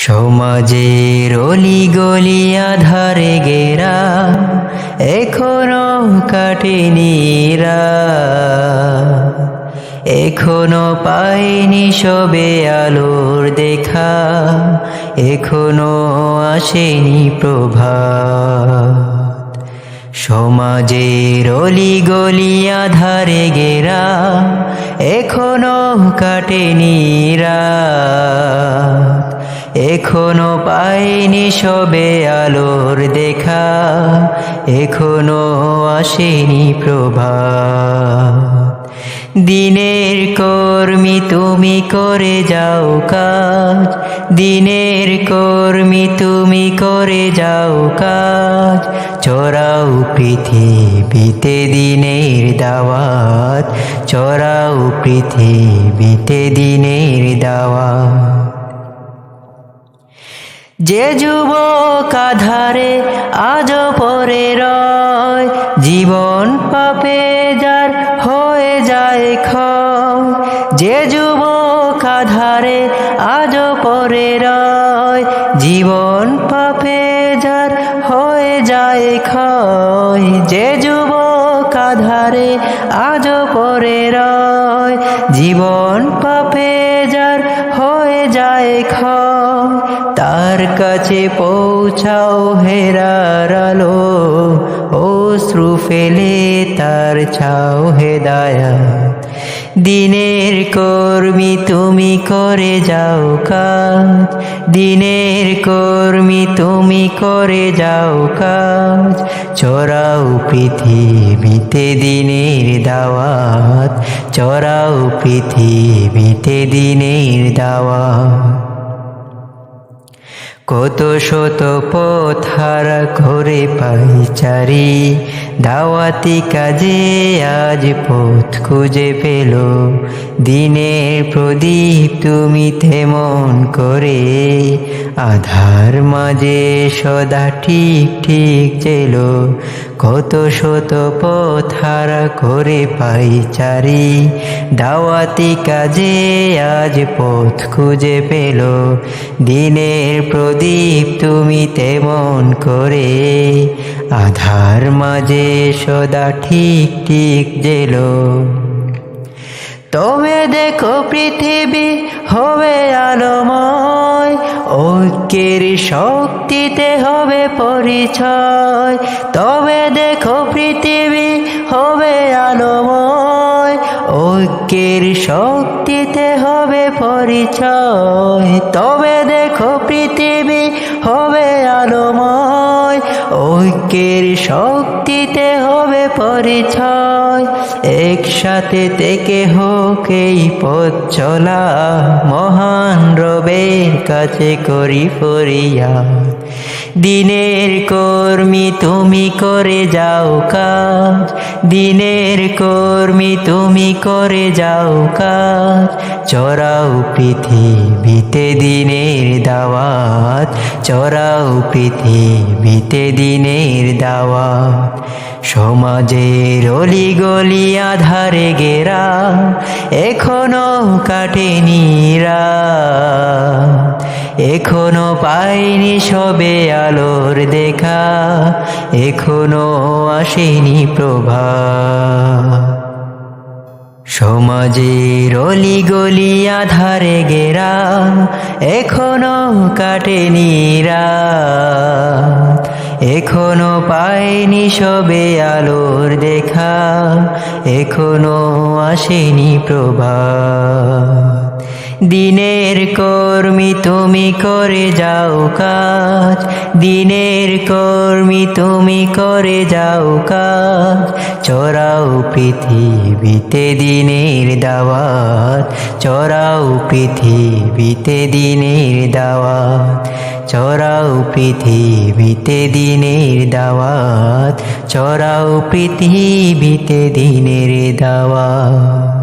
সমাজের অলিগলি আধারে ঘেরা, এখনো কাটেনি রাত, এখনো পাইনি সবে আলোর দেখা, এখনো আসেনি প্রভাত। সমাজের অলিগলি আধারে ঘেরা, এখনো কাটেনি রাত, এখনো পাইনি সবে আলোর দেখা, এখনো আসেনি প্রভাত। দিনের কর্মী তুমি করে যাও কাজ, দিনের কর্মী তুমি করে যাও কাজ, চড়াও পৃথিবীতে দিনের দাওয়াত, চড়াও পৃথিবীতে দিনের দাওয়াত। যে যুবক আধারে আজও পড়ে রয়, জীবন পাপে যার হয়ে যায় ক্ষয়, যে যুবক আধারে আজও পড়ে রয়, জীবন পাপে যার হয়ে যায় ক্ষয়, যে যুবক আধারে আজও পড়ে রয়, জীবন পাপে যার হয়ে যায় ক্ষয়, তার কাছে পৌঁছাও হেরার আলো, অশ্রু ফেলে তার ছাও হেদায়াত। দিনের কর্মী তুমি করে যাও কাজ, দিনের কর্মী তুমি করে যাও কাজ, চড়াও পৃথিবীতে দিনের দাওয়াত, চড়াও পৃথিবীতে দিনের দাওয়াত। কত শত পথ হারা করে পাইচারি, দাওয়াতি কাজে আজ পথ খুঁজে পেল, দিনের প্রদীপ তুমি তেমন করে, আধার মাঝে সদা ঠিক ঠিক চেল। কত শত পথ হারা করে পাইচারি, দাওয়াতি কাজে আজ পথ খুঁজে পেল, দিনের প্রদীপ তুমি তেমন করে, আধার মাঝে সদা ঠিক ঠিক জেলো। তবে দেখো পৃথিবী হবে আলোময়, ঐক্যের শক্তিতে হবে পরিচয়, তবে দেখো পৃথিবী হবে আলোময়, ঐক্যের শক্তিতে হবে পরিচয়, তবে দেখো পৃথিবী হবে আলোময়, ঐক্যের শক্তিতে হবে পরিচয়। একসাথে থেকে হোক এই পথ চলা, মহান রবের কাছে করি ফরিয়াদ। দিনের কর্মী তুমি করে যাও কাজ, দিনের কর্মী তুমি করে যাও কাজ, চড়াও পৃথিবীতে দিনের দাওয়াত, চড়াও পৃথিবীতে দিনের দাওয়াত। সমাজের অলিগলি আধারে ঘেরা, এখনো কাটেনি রাত, এখনো পাইনি সবে আলোর দেখা, এখনো আসেনি প্রভাত। সমাজের অলিগলি আধারে ঘেরা, এখনো কাটেনি রাত, এখনো পাইনি সবে আলোর দেখা, এখনো আসেনি প্রভাত। দিনের কর্মী তুমি করে যাও কাজ, দিনের কর্মী তুমি করে যাও কাজ, চড়াও পৃথিবীতে দিনের দাওয়াত, চড়াও পৃথিবীতে দিনের দাওয়াত, চড়াও পৃথিবীতে দিনের দাওয়াত, চড়াও পৃথিবীতে দিনের দাওয়াত।